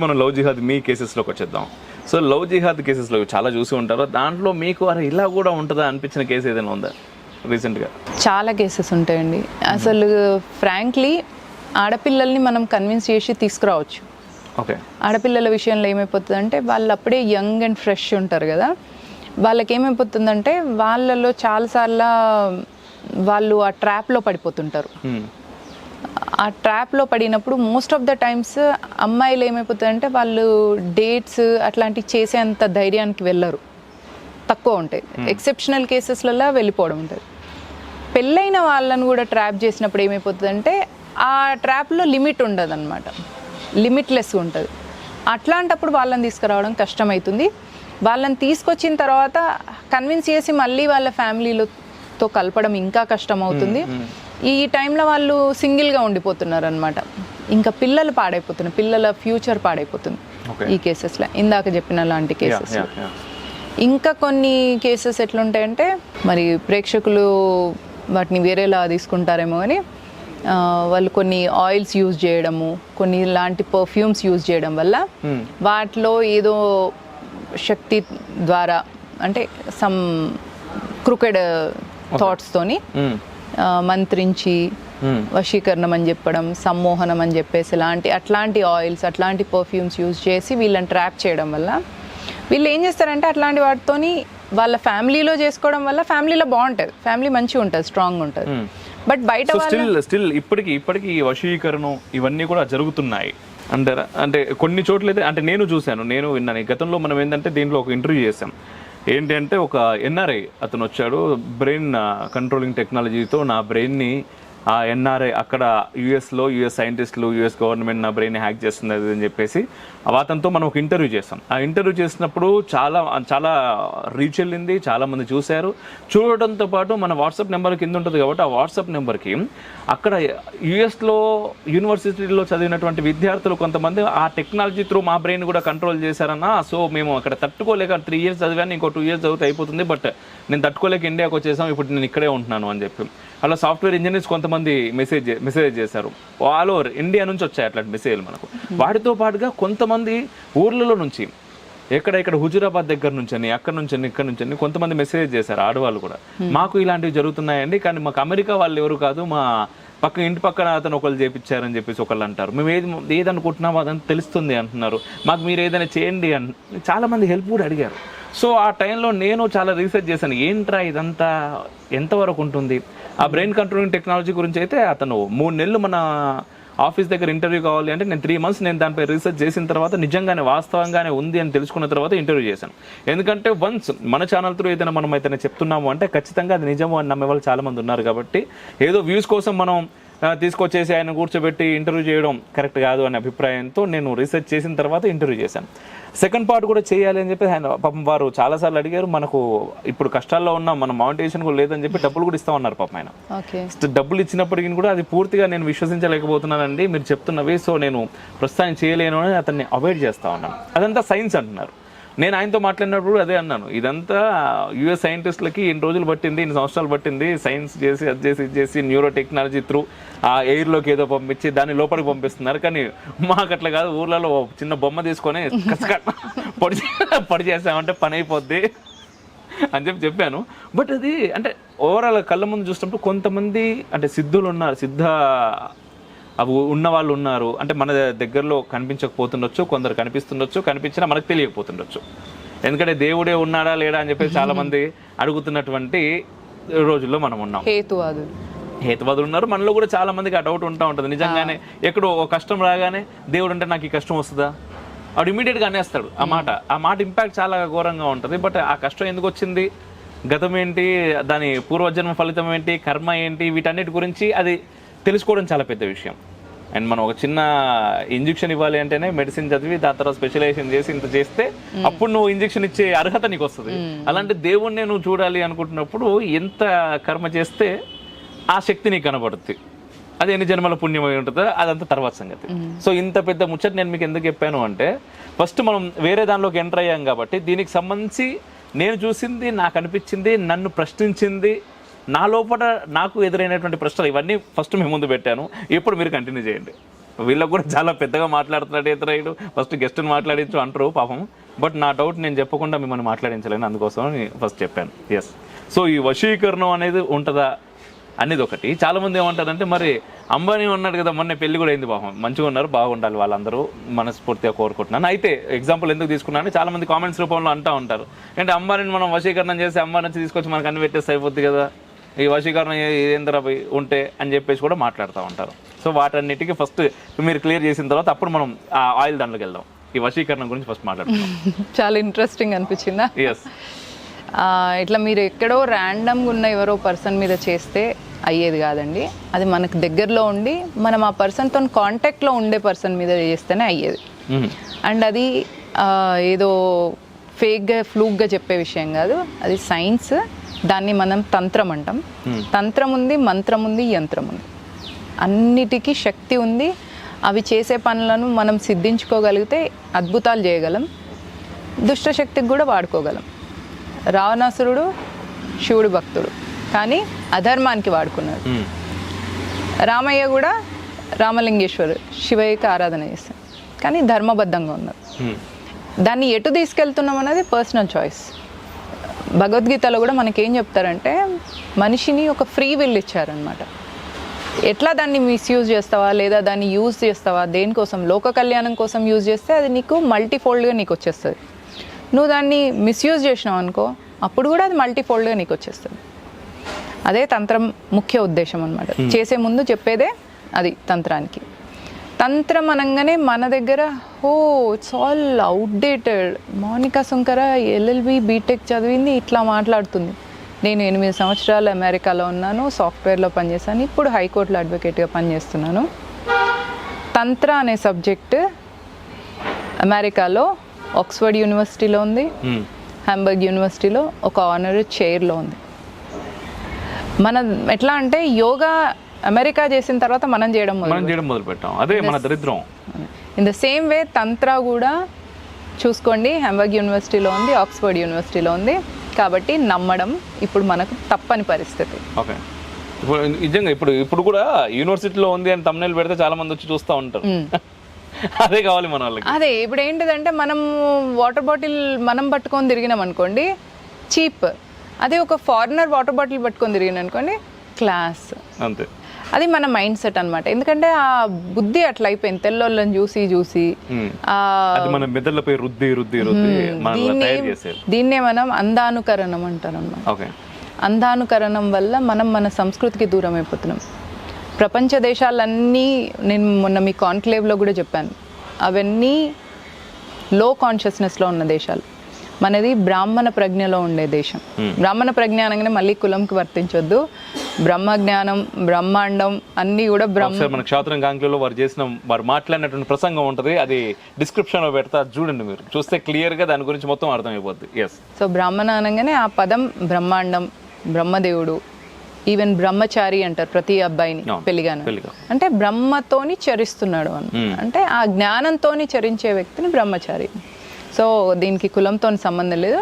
మనం లవ్ జిహాద్ మీ కేసెస్లోకి వచ్చేద్దాం. So love జిహాద్ కేసెస్లో చాలా చూసి ఉంటారు, దాంట్లో మీకు అరే ఇలా కూడా ఉంటుందా అనిపించిన కేసు ఏదైనా ఉందా రీసెంట్గా? చాలా కేసెస్ ఉంటాయండి. అసలు ఫ్రాంక్లీ ఆడపిల్లల్ని మనం కన్విన్స్ చేసి తీసుకురావచ్చు. ఓకే. ఆడపిల్లల విషయంలో ఏమైపోతుందంటే వాళ్ళు అప్పుడే యంగ్ అండ్ ఫ్రెష్ ఉంటారు కదా, వాళ్ళకి ఏమైపోతుందంటే వాళ్ళలో చాలాసార్లు వాళ్ళు ఆ ట్రాప్లో పడిపోతుంటారు. ఆ ట్రాప్లో పడినప్పుడు మోస్ట్ ఆఫ్ ద టైమ్స్ అమ్మాయిలు ఏమైపోతుందంటే వాళ్ళు డేట్స్ అట్లాంటివి చేసేంత ధైర్యానికి వెళ్ళరు, తక్కువ ఉంటాయి. ఎక్సెప్షనల్ కేసెస్లలో వెళ్ళిపోవడం ఉంటుంది. పెళ్ళైన వాళ్ళని కూడా ట్రాప్ చేసినప్పుడు ఏమైపోతుందంటే ఆ ట్రాప్లో లిమిట్ ఉండదు అనమాట, లిమిట్లెస్ ఉంటుంది. అట్లాంటప్పుడు వాళ్ళని తీసుకురావడం కష్టమవుతుంది. వాళ్ళని తీసుకొచ్చిన తర్వాత కన్విన్స్ చేసి మళ్ళీ వాళ్ళ ఫ్యామిలీతో కలపడం ఇంకా కష్టం అవుతుంది. ఈ టైంలో వాళ్ళు సింగిల్గా ఉండిపోతున్నారు అనమాట. ఇంకా పిల్లలు పాడైపోతున్నారు, పిల్లల ఫ్యూచర్ పాడైపోతుంది ఈ కేసెస్లో, ఇందాక చెప్పిన లాంటి కేసెస్. ఇంకా కొన్ని కేసెస్ ఎట్లుంటాయంటే మరి ప్రేక్షకులు వాటిని వేరేలా తీసుకుంటారేమో కానీ వాళ్ళు కొన్ని ఆయిల్స్ యూజ్ చేయడము, కొన్ని ఇలాంటి పర్ఫ్యూమ్స్ యూజ్ చేయడం వల్ల వాటిలో ఏదో శక్తి ద్వారా అంటే సమ్ క్రూకెడ్ థాట్స్తోని మంత్రించి వశీకరణం అని చెప్పడం, సమ్మోహనం అని చెప్పేసి అట్లాంటి ఆయిల్స్, అట్లాంటి పర్ఫ్యూమ్స్ యూజ్ చేసి వీళ్ళని ట్రాప్ చేయడం వల్ల వీళ్ళు ఏం చేస్తారంటే అట్లాంటి వాటితోని వాళ్ళ ఫ్యామిలీలో చేసుకోవడం వల్ల ఫ్యామిలీలో బాగుంటుంది, ఫ్యామిలీ మంచిగా ఉంటుంది, స్ట్రాంగ్ ఉంటుంది. బట్ బయట స్టిల్ ఇప్పటికి ఈ వశీకరణం ఇవన్నీ కూడా జరుగుతున్నాయి అంటారా? అంటే కొన్ని చోట్లయితే అంటే నేను చూశాను, నేను విన్నాను. గతంలో మనం ఏంటంటే దీంట్లో ఒక ఇంటర్వ్యూ చేసాం. ఏంటి అంటే ఒక ఎన్ఆర్ఐ అతను వచ్చాడు, బ్రెయిన్ కంట్రోలింగ్ టెక్నాలజీతో నా బ్రెయిన్ని ఆ ఎన్ఆర్ఐ అక్కడ యుఎస్ సైంటిస్టులు, యుఎస్ గవర్నమెంట్ నా బ్రెయిన్ హ్యాక్ చేస్తుంది అది అని చెప్పేసి అతనితో మనం ఒక ఇంటర్వ్యూ చేస్తాం. ఆ ఇంటర్వ్యూ చేసినప్పుడు చాలా రీచ్ వెళ్ళింది, చాలామంది చూశారు. చూడటంతో పాటు మన వాట్సాప్ నెంబర్ కింద ఉంటుంది కాబట్టి ఆ వాట్సాప్ నెంబర్కి అక్కడ యుఎస్లో యూనివర్సిటీలో చదివినటువంటి విద్యార్థులు కొంతమంది ఆ టెక్నాలజీ త్రూ మా బ్రెయిన్ కూడా కంట్రోల్ చేశారన్నా. సో మేము అక్కడ తట్టుకోలేక 3 years చదివాను, ఇంకో 2 years చదివితే అయిపోతుంది, బట్ నేను తట్టుకోలేక ఇండియాకి వచ్చేసాం, ఇప్పుడు నేను ఇక్కడే ఉంటున్నాను అని చెప్పి అలా సాఫ్ట్వేర్ ఇంజనీర్స్ కొంతమంది మెసేజ్ చేశారు. ఆల్ ఓవర్ ఇండియా నుంచి వచ్చాయి అట్లాంటి మెసేజ్లు మనకు. వాటితో పాటుగా కొంతమంది ఊర్లలో నుంచి ఇక్కడ హుజురాబాద్ దగ్గర నుంచి అని, అక్కడ నుంచి అని, ఇక్కడ నుంచి అని కొంతమంది మెసేజ్ చేశారు ఆడవాళ్ళు కూడా. మాకు ఇలాంటివి జరుగుతున్నాయండి, కానీ మాకు అమెరికా వాళ్ళు ఎవరు కాదు, మా ఇంటి పక్కన అతను ఒకళ్ళు చేపించారని చెప్పేసి ఒకళ్ళు అంటారు. మేము ఏది అనుకుంటున్నామో అదంతా తెలుస్తుంది అంటున్నారు, మాకు మీరు ఏదైనా చేయండి అని చాలామంది హెల్ప్ కూడా అడిగారు. సో ఆ టైంలో నేను చాలా రీసెర్చ్ చేశాను, ఏంట్రా ఇదంతా ఎంతవరకు ఉంటుంది. ఆ బ్రెయిన్ కంట్రోలింగ్ టెక్నాలజీ గురించి అయితే అతను 3 నెలలు మన ఆఫీస్ దగ్గర ఇంటర్వ్యూ కావాలి అంటే నేను 3 months నేను దానిపై రీసెర్చ్ చేసిన తర్వాత నిజంగానే వాస్తవంగానే ఉంది అని తెలుసుకున్న తర్వాత ఇంటర్వ్యూ చేశాను. ఎందుకంటే వన్స్ మన ఛానల్ త్రూ ఏదైనా మనం అయితే చెప్తున్నాము అంటే ఖచ్చితంగా అది నిజము అని నమ్మే వాళ్ళు చాలామంది ఉన్నారు. కాబట్టి ఏదో వ్యూస్ కోసం మనం తీసుకొచ్చేసి ఆయన కూర్చోబెట్టి ఇంటర్వ్యూ చేయడం కరెక్ట్ కాదు అనే అభిప్రాయంతో నేను రీసెర్చ్ చేసిన తర్వాత ఇంటర్వ్యూ చేశాను. సెకండ్ పార్ట్ కూడా చేయాలి అని చెప్పి ఆయన పాపం వారు చాలాసార్లు అడిగారు. మనకు ఇప్పుడు కష్టాల్లో ఉన్నాం, మన మానిటైజేషన్ కూడా లేదని చెప్పి డబ్బులు కూడా ఇస్తామన్నారు పాపం ఆయన. డబ్బులు ఇచ్చినప్పటికీ కూడా అది పూర్తిగా నేను విశ్వసించలేకపోతున్నానండి మీరు చెప్తున్నవి, సో నేను ప్రస్తుతం చేయలేను అని అతన్ని అవాయిడ్ చేస్తా ఉన్నాను. అదంతా సైన్స్ అంటున్నారు. నేను ఆయనతో మాట్లాడినప్పుడు అదే అన్నాను, ఇదంతా యుఎస్ సైంటిస్టులకి ఎన్ని రోజులు పట్టింది, 2 సంవత్సరాలు పట్టింది, సైన్స్ చేసి అది చేసి ఇది చేసి న్యూరో టెక్నాలజీ త్రూ ఆ ఎయిర్లోకి ఏదో పంపించి దాన్ని లోపలికి పంపిస్తున్నారు. కానీ మాకు అట్లా కాదు, ఊర్లలో చిన్న బొమ్మ తీసుకొని పొడి చేసామంటే పని అయిపోద్ది అని చెప్పాను. బట్ అది అంటే ఓవరాల్ కళ్ళ ముందు చూసినప్పుడు కొంతమంది అంటే సిద్ధులు ఉన్నారు, అవి ఉన్న వాళ్ళు ఉన్నారు. అంటే మన దగ్గరలో కనిపించకపోతుండొచ్చు, కొందరు కనిపిస్తుండొచ్చు, కనిపించినా మనకు తెలియకపోతుండొచ్చు. ఎందుకంటే దేవుడే ఉన్నాడా లేడా అని చెప్పేసి చాలా మంది అడుగుతున్నటువంటి రోజుల్లో మనం ఉన్నాం. హేతువాదులు ఉన్నారు, మనలో కూడా చాలా మందికి ఆ డౌట్ ఉంటుంది. నిజంగానే ఎక్కడో ఒక కష్టం రాగానే దేవుడు అంటే నాకు ఈ కష్టం వస్తుందా వాడు ఇమీడియట్గా అనేస్తాడు. ఆ మాట ఇంపాక్ట్ చాలా ఘోరంగా ఉంటుంది. బట్ ఆ కష్టం ఎందుకు వచ్చింది, గతం ఏంటి, దాని పూర్వజన్మ ఫలితం ఏంటి, కర్మ ఏంటి, వీటన్నిటి గురించి అది తెలుసుకోవడం చాలా పెద్ద విషయం. అండ్ మనం ఒక చిన్న ఇంజెక్షన్ ఇవ్వాలి అంటేనే మెడిసిన్ చదివి దాని తర్వాత స్పెషలైజేషన్ చేసి ఇంత చేస్తే అప్పుడు నువ్వు ఇంజెక్షన్ ఇచ్చే అర్హత నీకు వస్తుంది. అలాంటి దేవుణ్ణి నువ్వు చూడాలి అనుకుంటున్నప్పుడు ఎంత కర్మ చేస్తే ఆ శక్తి నీకు కనబడుతుంది. అది ఎన్ని జన్మల పుణ్యం అయి ఉంటుందో అదంతా తర్వాత సంగతి. సో ఇంత పెద్ద ముచ్చట నేను మీకు ఎందుకు చెప్పాను అంటే ఫస్ట్ మనం వేరే దానిలోకి ఎంటర్ అయ్యాం కాబట్టి దీనికి సంబంధించి నేను చూసింది, నాకు అనిపించింది, నన్ను ప్రశ్నించింది, నా లోపల నాకు ఎదురైనటువంటి ప్రశ్నలు ఇవన్నీ ఫస్ట్ మీ ముందు పెట్టాను. ఇప్పుడు మీరు కంటిన్యూ చేయండి. వీళ్ళకి కూడా చాలా పెద్దగా మాట్లాడుతున్నాడు ఇతరుడు, ఫస్ట్ గెస్ట్ని మాట్లాడించు అంటారు పాపం. బట్ నా డౌట్ నేను చెప్పకుండా మిమ్మల్ని మాట్లాడించలేను, అందుకోసం ఫస్ట్ చెప్పాను. ఎస్. సో ఈ వశీకరణం అనేది ఉంటుందా అనేది ఒకటి. చాలామంది ఏమంటారంటే మరి అంబానీ ఉన్నాడు కదా, మొన్న పెళ్లి కూడా అయింది, పాపం మంచిగా ఉన్నారు, బాగుండాలి వాళ్ళందరూ మనస్ఫూర్తిగా కోరుకుంటున్నాను. అయితే ఎగ్జాంపుల్ ఎందుకు తీసుకున్నాను, చాలా మంది కామెంట్స్ రూపంలో అంటూ ఉంటారు, అంటే అంబానీని మనం వశీకరణం చేసి అంబానీ నుంచి తీసుకొచ్చి మనకు అన్ని పెట్టేస్తే అయిపోద్ది కదా, ఈ వశీకరణం ఏందరా ఉంటే అని చెప్పేసి కూడా మాట్లాడుతూ ఉంటారు. సో వాటన్నిటికీ ఫస్ట్ మీరు క్లియర్ చేసిన తర్వాత అప్పుడు మనం ఆ ఆయిల్ దాంట్లోకి వెళ్దాం. ఈ వశీకరణం గురించి ఫస్ట్ మాట్లాడుతున్నాం. చాలా ఇంట్రెస్టింగ్ అనిపించిందా? ఎస్. ఇట్లా మీరు ఎక్కడో ర్యాండమ్గా ఉన్న ఎవరో పర్సన్ మీద చేస్తే అయ్యేది కాదండి. అది మనకు దగ్గరలో ఉండి మనం ఆ పర్సన్తో కాంటాక్ట్లో ఉండే పర్సన్ మీద చేస్తేనే అయ్యేది. అండ్ అది ఏదో ఫేక్గా ఫ్లూక్గా చెప్పే విషయం కాదు, అది సైన్స్. దాన్ని మనం తంత్రం అంటాం. తంత్రం ఉంది, మంత్రం ఉంది, యంత్రం ఉంది, అన్నిటికీ శక్తి ఉంది. అవి చేసే పనులను మనం సిద్ధించుకోగలిగితే అద్భుతాలు చేయగలం, దుష్టశక్తికి కూడా వాడుకోగలం. రావణాసురుడు శివుడు భక్తుడు, కానీ అధర్మానికి వాడుకున్నాడు. రామయ్య కూడా రామలింగేశ్వరుడు, శివయ్యకి ఆరాధన చేస్తాడు, కానీ ధర్మబద్ధంగా ఉన్నారు. దాన్ని ఎటు తీసుకెళ్తున్నాం అనేది పర్సనల్ చాయిస్. భగవద్గీతలో కూడా మనకేం చెప్తారంటే మనిషిని ఒక ఫ్రీ విల్ ఇచ్చారనమాట. ఎట్లా దాన్ని మిస్యూజ్ చేస్తావా లేదా దాన్ని యూజ్ చేస్తావా, దేనికోసం, లోక కళ్యాణం కోసం యూజ్ చేస్తే అది నీకు మల్టీఫోల్డ్గా నీకు వచ్చేస్తుంది. నువ్వు దాన్ని మిస్యూజ్ చేసినావు అనుకో, అప్పుడు కూడా అది మల్టీఫోల్డ్గా నీకు వచ్చేస్తుంది. అదే తంత్రం ముఖ్య ఉద్దేశం అనమాట. చేసే ముందు చెప్పేదే అది తంత్రానికి. తంత్రం అనగానే మన దగ్గర it's all outdated. Mounika Sunkara LLB BTech చదివింది, ఇట్లా మాట్లాడుతుంది. నేను 8 సంవత్సరాలు అమెరికాలో ఉన్నాను, సాఫ్ట్వేర్లో పనిచేశాను, ఇప్పుడు హైకోర్టులో అడ్వకేట్గా పనిచేస్తున్నాను. తంత్ర అనే సబ్జెక్ట్ అమెరికాలో ఆక్స్ఫర్డ్ యూనివర్సిటీలో ఉంది, హాంబర్గ్ యూనివర్సిటీలో ఒక ఆనరీ చైర్లో ఉంది. మన ఎట్లా అంటే యోగా అమెరికా చేసిన తర్వాత మనం చేయడం మొదలు పెట్టాం, అదే మన దరిద్రం. ఇన్ ద సేమ్ వే తంత్ర కూడా చూసుకోండి, హాంబర్గ్ యూనివర్సిటీలో ఉంది, ఆక్స్ఫర్డ్ యూనివర్సిటీలో ఉంది. కాబట్టి నమ్మడం ఇప్పుడు మనకు తప్పని పరిస్థితి. ఓకే. ఇప్పుడు నిజంగా ఇప్పుడు కూడా యూనివర్సిటీలో ఉంది అని తమ్నైల్ పెడితే చాలా మంది వచ్చి చూస్తూ ఉంటారు. అదే కావాలి మన వాళ్ళకి. అదే ఇప్పుడు ఏంటిదంటే మనం వాటర్ బాటిల్ మనం పట్టుకొని తిరిగినాం అనుకోండి చీప్, అదే ఒక ఫారినర్ వాటర్ బాటిల్ పట్టుకొని తిరిగిన అనుకోండి క్లాస్. అంతే, అది మన మైండ్ సెట్ అనమాట. ఎందుకంటే ఆ బుద్ధి అట్లా అయిపోయింది, తెల్లోళ్ళని చూసి మన మెదడులపై రుద్ది దీన్నే మనం అంధానుకరణం అంటారు అన్నమాట. అంధానుకరణం వల్ల మనం మన సంస్కృతికి దూరం అయిపోతున్నాం. ప్రపంచ దేశాలన్నీ, నేను మొన్న మీ కాన్క్లేవ్లో కూడా చెప్పాను, అవన్నీ లో కాన్షియస్నెస్లో ఉన్న దేశాలు. మనది బ్రాహ్మణ ప్రజ్ఞలో ఉండే దేశం. బ్రాహ్మణ ప్రజ్ఞ అనగానే మళ్ళీ కులంకి వర్తించొద్దు. బ్రహ్మ జ్ఞానం, బ్రహ్మాండం అన్నీ కూడా మన క్షాత్రం గాంగ్లో వారు మాట్లాడినటువంటి ప్రసంగం ఉంటుంది, అది డిస్క్రిప్షన్ లో పెడతా, చూడండి, మీరు చూస్తే క్లియర్ గా దాని గురించి మొత్తం అర్థమైపోద్ది. సో బ్రాహ్మణ అనగానే ఆ పదం బ్రహ్మాండం, బ్రహ్మదేవుడు, ఈవెన్ బ్రహ్మచారి అంటారు ప్రతి అబ్బాయిని పెళ్లిగాను, అంటే బ్రహ్మతోని చరిస్తున్నాడు అని, అంటే ఆ జ్ఞానంతోని చరించే వ్యక్తిని బ్రహ్మచారి. సో దీనికి కులంతో సంబంధం లేదు.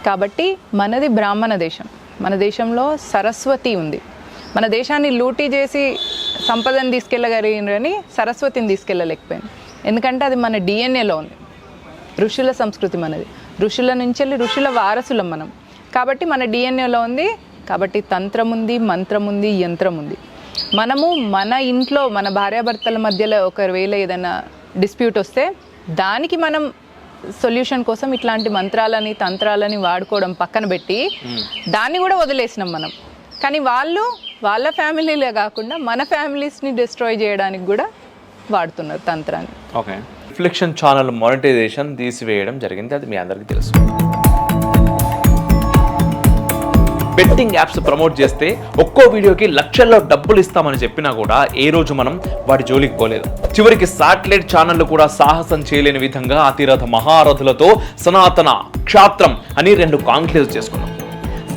కాబట్టి మనది బ్రాహ్మణ దేశం. మన దేశంలో సరస్వతి ఉంది. మన దేశాన్ని లూటీ చేసి సంపదను తీసుకెళ్ళగలిగినని సరస్వతిని తీసుకెళ్ళలేకపోయింది. ఎందుకంటే అది మన డిఎన్ఏలో ఉంది. ఋషుల సంస్కృతి మనది, ఋషుల నుంచి వెళ్ళి ఋషుల వారసులం మనం. కాబట్టి మన డిఎన్ఏలో ఉంది. కాబట్టి తంత్రం ఉంది, మంత్రం ఉంది, యంత్రం ఉంది. మనము మన ఇంట్లో మన భార్యాభర్తల మధ్యలో ఒకవేళ ఏదైనా డిస్ప్యూట్ వస్తే దానికి మనం సొల్యూషన్ కోసం ఇట్లాంటి మంత్రాలని తంత్రాలని వాడుకోవడం పక్కన పెట్టి దాన్ని కూడా వదిలేసినాం మనం. కానీ వాళ్ళు వాళ్ళ ఫ్యామిలీలే కాకుండా మన ఫ్యామిలీస్ని డిస్ట్రాయ్ చేయడానికి కూడా వాడుతున్నారు తంత్రాన్ని. ఓకే. రిఫ్లెక్షన్ ఛానల్ మానిటైజేషన్ తీసివేయడం జరిగింది, అది మీ అందరికీ తెలుసు. బెట్టింగ్ యాప్స్ ప్రమోట్ చేస్తే ఒక్కో వీడియోకి లక్షల్లో డబ్బులు ఇస్తామని చెప్పినా కూడా ఏ రోజు మనం వాటి జోలికి పోలేదు. చివరికి శాటిలైట్ ఛానళ్లు కూడా సాహసం చేయలేని విధంగా అతిరథ మహారథులతో సనాతన క్షాత్రం అని 2 కాంక్లేవ్స్ చేసుకున్నాం.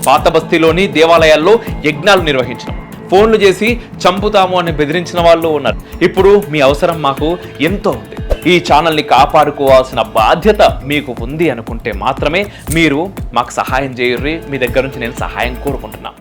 పాత బస్తీలోని దేవాలయాల్లో యజ్ఞాలు నిర్వహించినాం. ఫోన్లు చేసి చంపుతాము అని బెదిరించిన వాళ్ళు ఉన్నారు. ఇప్పుడు మీ అవసరం మాకు ఎంతో ఉంది. ఈ ఛానల్ని కాపాడుకోవాల్సిన బాధ్యత మీకు ఉంది అనుకుంటే మాత్రమే మీరు మాకు సహాయం చేయర్రి. మీ దగ్గర నుంచి నేను సహాయం కోరుకుంటున్నాను.